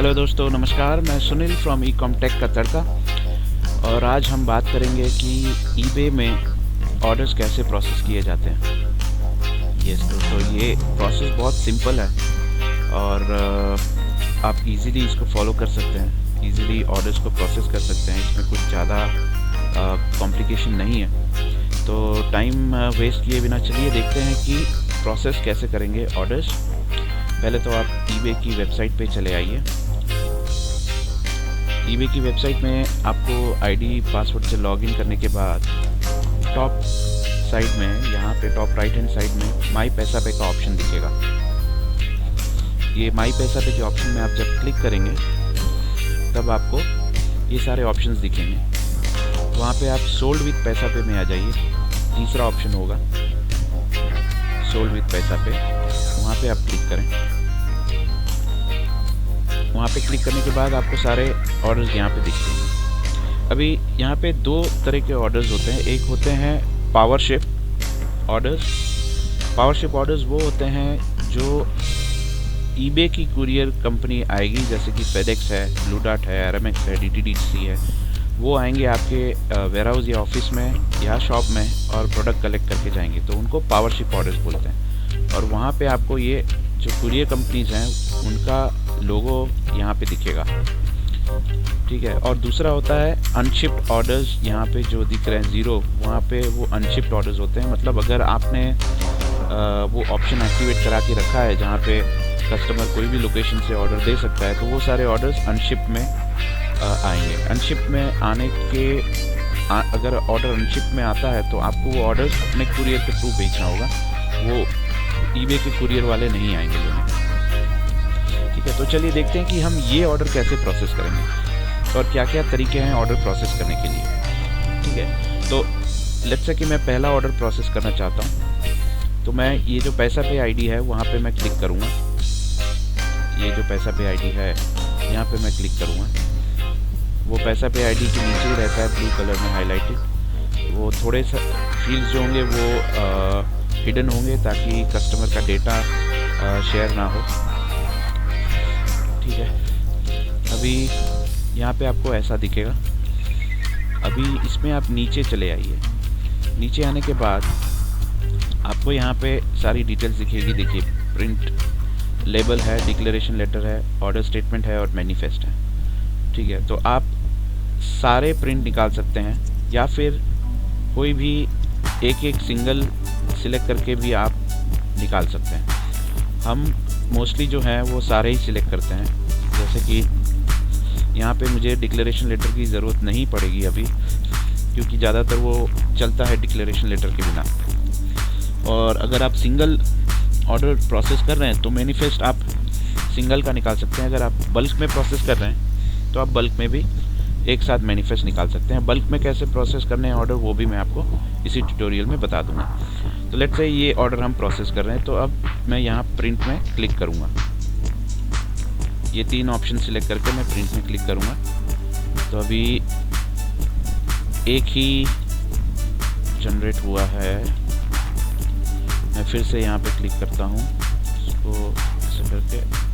Hello दोस्तों, नमस्कार। मैं सुनील फ्रॉम ई-कॉम टेक का तड़का। और आज हम बात करेंगे कि ईबे में ऑर्डर्स कैसे प्रोसेस किए जाते हैं। यस दोस्तों, ये प्रोसेस बहुत सिंपल है और आप इजीली इसको फॉलो कर सकते हैं, इजीली ऑर्डर्स को प्रोसेस कर सकते हैं। इसमें कुछ ज़्यादा कॉम्प्लिकेशन नहीं है। तो टाइम वेस्ट किए बिना चलिए देखते हैं कि प्रोसेस कैसे करेंगे ऑर्डर्स। पहले तो आप ईबे की वेबसाइट पे चले आइए। ईबे की वेबसाइट में आपको आईडी पासवर्ड से लॉगिन करने के बाद टॉप साइड में, यहाँ पे टॉप राइट हैंड साइड में माई पैसा पे का ऑप्शन दिखेगा। ये माई पैसा पे के ऑप्शन में आप जब क्लिक करेंगे तब आपको ये सारे ऑप्शंस दिखेंगे। वहाँ पे आप सोल्ड विथ पैसा पे में आ जाइए। तीसरा ऑप्शन होगा सोल्ड विथ पैसा पे, वहाँ पे आप क्लिक करें। वहाँ पे क्लिक करने के बाद आपको सारे ऑर्डर्स यहाँ पे दिखते हैं। अभी यहाँ पे दो तरह के ऑर्डर्स होते हैं। एक होते हैं पावरशिप ऑर्डर्स। पावरशिप ऑर्डर्स वो होते हैं जो ईबे की कुरियर कंपनी आएगी, जैसे कि फेडेक्स है, ब्लू डार्ट है, आरएमएक्स है, डीटीडीसी है। वो आएंगे आपके वेयरहाउस या ऑफिस में या शॉप में और प्रोडक्ट कलेक्ट करके जाएंगे, तो उनको पावरशिप ऑर्डर्स बोलते हैं। और वहाँ पे आपको ये जो कुरियर कंपनीज हैं उनका लोगो यहाँ पे दिखेगा, ठीक है। और दूसरा होता है अनशिप्ड ऑर्डर्स। यहाँ पे जो दिख रहे हैं ज़ीरो, वहाँ पे वो अनशिप्ड ऑर्डर्स होते हैं। मतलब अगर आपने वो ऑप्शन एक्टिवेट करा के रखा है जहाँ पे कस्टमर कोई भी लोकेशन से ऑर्डर दे सकता है, तो वो सारे ऑर्डर्स अनशिप्ड में आएंगे। अनशिप्ड में आने के अगर ऑर्डर अनशिप्ड में आता है तो आपको वो ऑर्डर्स अपने कुरियर के थ्रू भेजना होगा, वो ईबे के कुरियर वाले नहीं आएंगे लेने, ठीक है। तो चलिए देखते हैं कि हम ये ऑर्डर कैसे प्रोसेस करेंगे और क्या क्या तरीके हैं ऑर्डर प्रोसेस करने के लिए, ठीक है। तो लेट्स से कि मैं पहला ऑर्डर प्रोसेस करना चाहता हूँ, तो मैं ये जो पैसा पे आईडी है वहाँ पे मैं क्लिक करूँगा। ये जो पैसा पे आईडी है यहाँ पे मैं क्लिक करूँगा। वो पैसा पे आईडी के नीचे ही रहता है ब्लू कलर में हाईलाइटेड। वो थोड़े से फील्ड्स जो होंगे वो हिडन होंगे ताकि कस्टमर का डेटा शेयर ना हो, ठीक है। अभी यहाँ पे आपको ऐसा दिखेगा। अभी इसमें आप नीचे चले आइए। नीचे आने के बाद आपको यहाँ पे सारी डिटेल्स दिखेगी। देखिए, प्रिंट लेबल है, डिक्लेरेशन लेटर है, ऑर्डर स्टेटमेंट है और मैनिफेस्ट है, ठीक है। तो आप सारे प्रिंट निकाल सकते हैं या फिर कोई भी एक एक सिंगल सिलेक्ट करके भी आप निकाल सकते हैं। हम मोस्टली जो है वो सारे ही सिलेक्ट करते हैं। जैसे कि यहाँ पे मुझे डिक्लेरेशन लेटर की ज़रूरत नहीं पड़ेगी अभी, क्योंकि ज़्यादातर वो चलता है डिक्लेरेशन लेटर के बिना। और अगर आप सिंगल ऑर्डर प्रोसेस कर रहे हैं तो मैनिफेस्ट आप सिंगल का निकाल सकते हैं। अगर आप बल्क में प्रोसेस कर रहे हैं तो आप बल्क में भी एक साथ मैनिफेस्ट निकाल सकते हैं। बल्क में कैसे प्रोसेस करने हैं ऑर्डर, वो भी मैं आपको इसी ट्यूटोरियल में बता दूंगा। तो लेट्स से ये ऑर्डर हम प्रोसेस कर रहे हैं, तो अब मैं यहाँ प्रिंट में क्लिक करूँगा। ये तीन ऑप्शन सिलेक्ट करके मैं प्रिंट में क्लिक करूँगा। तो अभी एक ही जनरेट हुआ है। मैं फिर से यहाँ पे क्लिक करता हूँ, इसको ऐसे करके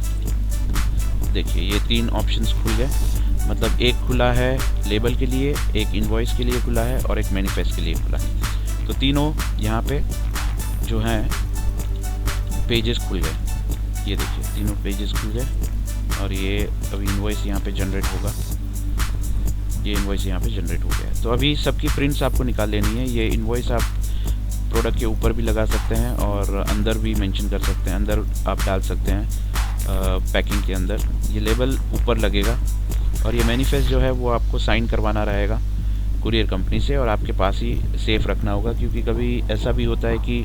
देखिए ये तीन ऑप्शंस खुल गए। मतलब एक खुला है लेबल के लिए, एक इनवॉइस के लिए खुला है और एक मैनिफेस्ट के लिए खुला है। तो तीनों यहाँ पे जो हैं पेजेस खुल गए। ये देखिए तीनों पेजेस खुल गए और ये अभी इनवॉइस यहाँ पे जनरेट होगा। ये इनवॉइस यहाँ पे जनरेट हो गया। तो अभी सबकी प्रिंट्स आपको निकाल लेनी है। ये इनवॉइस आप प्रोडक्ट के ऊपर भी लगा सकते हैं और अंदर भी मेंशन कर सकते हैं, अंदर आप डाल सकते हैं पैकिंग के अंदर। ये लेबल ऊपर लगेगा और ये मैनिफेस्ट जो है वो आपको साइन करवाना रहेगा कुरियर कंपनी से और आपके पास ही सेफ रखना होगा, क्योंकि कभी ऐसा भी होता है कि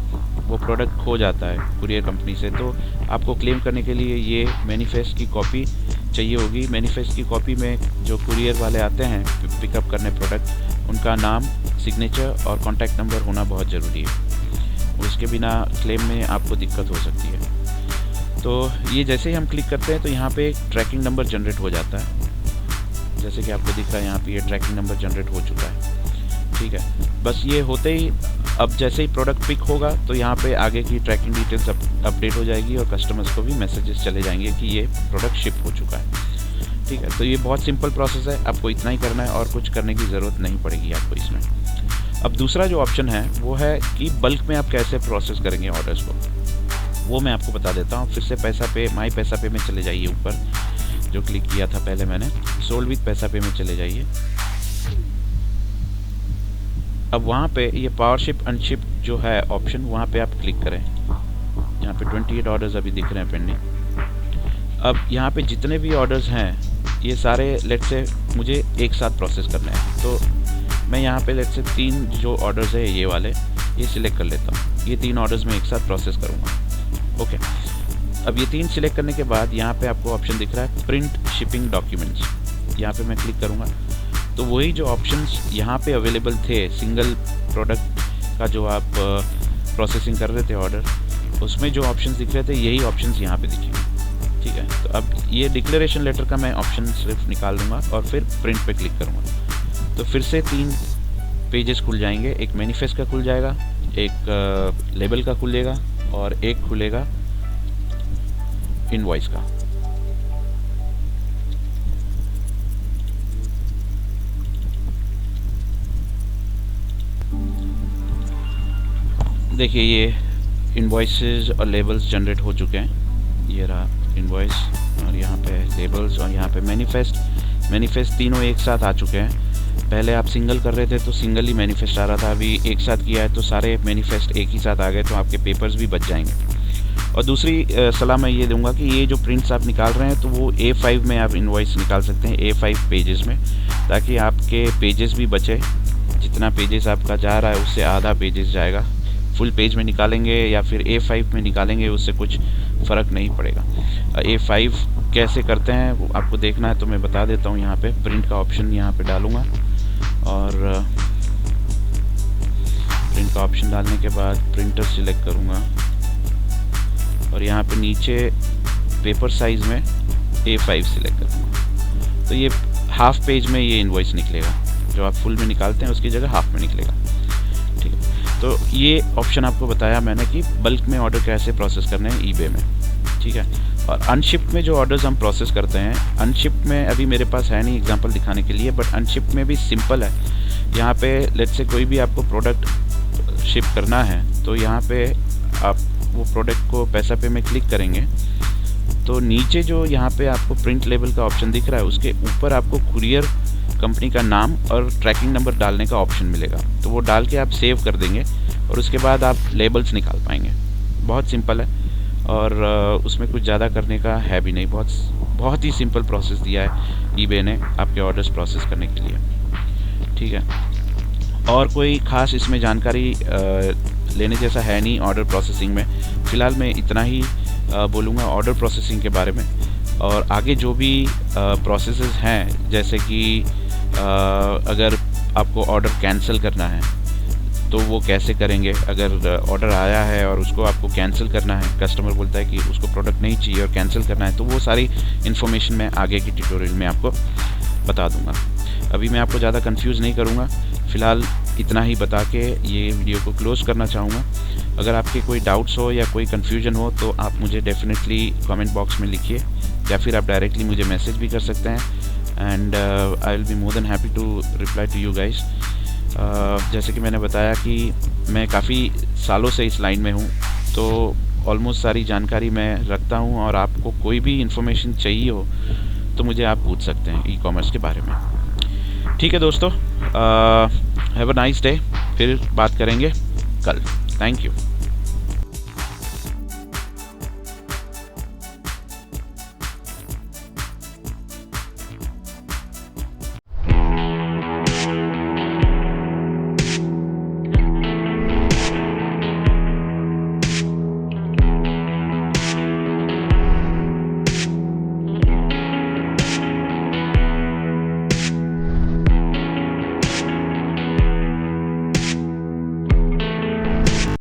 वो प्रोडक्ट खो जाता है कुरियर कंपनी से। तो आपको क्लेम करने के लिए ये मैनिफेस्ट की कॉपी चाहिए होगी। मैनिफेस्ट की कॉपी में जो कुरियर वाले आते हैं पिकअप करने प्रोडक्ट, उनका नाम, सिग्नेचर और कॉन्टैक्ट नंबर होना बहुत ज़रूरी है। उसके बिना क्लेम में आपको दिक्कत हो सकती है। तो ये जैसे ही हम क्लिक करते हैं तो यहाँ पे एक ट्रैकिंग नंबर जनरेट हो जाता है। जैसे कि आपको दिख रहा है यहाँ पे ये ट्रैकिंग नंबर जनरेट हो चुका है, ठीक है। बस ये होते ही अब जैसे ही प्रोडक्ट पिक होगा तो यहाँ पे आगे की ट्रैकिंग डिटेल्स अपडेट हो जाएगी और कस्टमर्स को भी मैसेजेस चले जाएंगे कि ये प्रोडक्ट शिप हो चुका है। ठीक है, तो ये बहुत सिंपल प्रोसेस है, आपको इतना ही करना है और कुछ करने की ज़रूरत नहीं पड़ेगी आपको इसमें। अब दूसरा जो ऑप्शन है वो है कि बल्क में आप कैसे प्रोसेस करेंगे ऑर्डर्स को, वो मैं आपको बता देता हूँ। फिर से पैसा पे, माई पैसा पे में चले जाइए, ऊपर जो क्लिक किया था पहले मैंने, सोल्ड विथ पैसा पे में चले जाइए। अब वहाँ पे ये पावर शिप अनशिप जो है ऑप्शन, वहाँ पे आप क्लिक करें। यहाँ पे 28 ऑर्डर्स अभी दिख रहे हैं पेंडिंग। अब यहाँ पे जितने भी ऑर्डर्स हैं ये सारे लेट से मुझे एक साथ प्रोसेस करने हैं, तो मैं यहाँ पे लेट से 3 जो ऑर्डर्स है ये वाले, ये सिलेक्ट कर लेता हूँ। ये 3 ऑर्डर्स में एक साथ प्रोसेस करूँगा। ओके, अब ये 3 सिलेक्ट करने के बाद यहाँ पे आपको ऑप्शन दिख रहा है प्रिंट शिपिंग डॉक्यूमेंट्स, यहाँ पे मैं क्लिक करूँगा तो वही जो ऑप्शंस यहाँ पे अवेलेबल थे सिंगल प्रोडक्ट का जो आप प्रोसेसिंग कर रहे थे ऑर्डर, उसमें जो ऑप्शंस दिख रहे थे यही ऑप्शंस यहाँ पे दिखेंगे। ठीक है, तो अब ये डिक्लेरेशन लेटर का मैं ऑप्शन सिर्फ निकाल दूंगा और फिर प्रिंट पे क्लिक करूँगा, तो फिर से 3 पेजेस खुल जाएंगे। एक मैनिफेस्ट का खुल जाएगा, एक लेबल का खुलेगा और एक खुलेगा इनवॉइस का। देखिए ये इनवॉइसेस और लेबल्स जनरेट हो चुके हैं। ये रहा इनवॉइस और यहाँ पे लेबल्स और यहाँ पे मैनिफेस्ट तीनों एक साथ आ चुके हैं। पहले आप सिंगल कर रहे थे तो सिंगल ही मैनिफेस्ट आ रहा था, अभी एक साथ किया है तो सारे मैनिफेस्ट एक ही साथ आ गए, तो आपके पेपर्स भी बच जाएंगे। और दूसरी सलाह मैं ये दूंगा कि ये जो प्रिंट्स आप निकाल रहे हैं तो वो A5 में आप इनवॉइस निकाल सकते हैं, A5 पेजेस में, ताकि आपके पेजेस भी बचे। जितना पेजेस आपका जा रहा है उससे आधा पेजेस जाएगा। फुल पेज में निकालेंगे या फिर A5 में निकालेंगे उससे कुछ फ़र्क नहीं पड़ेगा। A5 कैसे करते हैं वो आपको देखना है तो मैं बता देता हूँ। यहाँ पे प्रिंट का ऑप्शन यहाँ पे डालूँगा और प्रिंट का ऑप्शन डालने के बाद प्रिंटर सिलेक्ट करूँगा और यहाँ पे नीचे पेपर साइज़ में A5 सिलेक्ट करूँगा, तो ये हाफ पेज में ये इनवॉइस निकलेगा। जो आप फुल में निकालते हैं उसकी जगह हाफ में निकलेगा। ठीक है, तो ये ऑप्शन आपको बताया मैंने कि बल्क में ऑर्डर कैसे प्रोसेस करने हैं ईबे में। ठीक है, और अनशिप्ड में जो ऑर्डर्स हम प्रोसेस करते हैं, अनशिप्ड में अभी मेरे पास है नहीं एग्जांपल दिखाने के लिए, बट अनशिप्ड में भी सिंपल है। यहाँ पे लेट्स से कोई भी आपको प्रोडक्ट शिप करना है तो यहाँ पे आप वो प्रोडक्ट को पैसा पे में क्लिक करेंगे तो नीचे जो यहाँ पे आपको प्रिंट लेबल का ऑप्शन दिख रहा है उसके ऊपर आपको कुरियर कंपनी का नाम और ट्रैकिंग नंबर डालने का ऑप्शन मिलेगा, तो वो डाल के आप सेव कर देंगे और उसके बाद आप लेबल्स निकाल पाएंगे। बहुत सिंपल है और उसमें कुछ ज़्यादा करने का है भी नहीं, बहुत ही सिंपल प्रोसेस दिया है ईबे ने आपके ऑर्डर्स प्रोसेस करने के लिए। ठीक है, और कोई ख़ास इसमें जानकारी लेने जैसा है नहीं ऑर्डर प्रोसेसिंग में। फ़िलहाल मैं इतना ही बोलूँगा ऑर्डर प्रोसेसिंग के बारे में, और आगे जो भी प्रोसेसेस हैं जैसे कि अगर आपको ऑर्डर कैंसिल करना है तो वो कैसे करेंगे। अगर ऑर्डर आया है और उसको आपको कैंसिल करना है, कस्टमर बोलता है कि उसको प्रोडक्ट नहीं चाहिए और कैंसिल करना है, तो वो सारी इन्फॉर्मेशन मैं आगे की ट्यूटोरियल में आपको बता दूंगा। अभी मैं आपको ज़्यादा कंफ्यूज नहीं करूँगा, फ़िलहाल इतना ही बता के ये वीडियो को क्लोज़ करना चाहूँगा। अगर आपके कोई डाउट्स हो या कोई कन्फ्यूजन हो तो आप मुझे डेफिनेटली कमेंट बॉक्स में लिखिए या फिर आप डायरेक्टली मुझे मैसेज भी कर सकते हैं, and I will be more than happy to reply to you guys. जैसे कि मैंने बताया कि मैं काफ़ी सालों से इस लाइन में हूँ, तो ऑलमोस्ट सारी जानकारी मैं रखता हूँ, और आपको कोई भी इन्फॉर्मेशन चाहिए हो तो मुझे आप पूछ सकते हैं ई कॉमर्स के बारे में। ठीक है दोस्तों, हैव अ नाइस डे, फिर बात करेंगे कल। Thank you.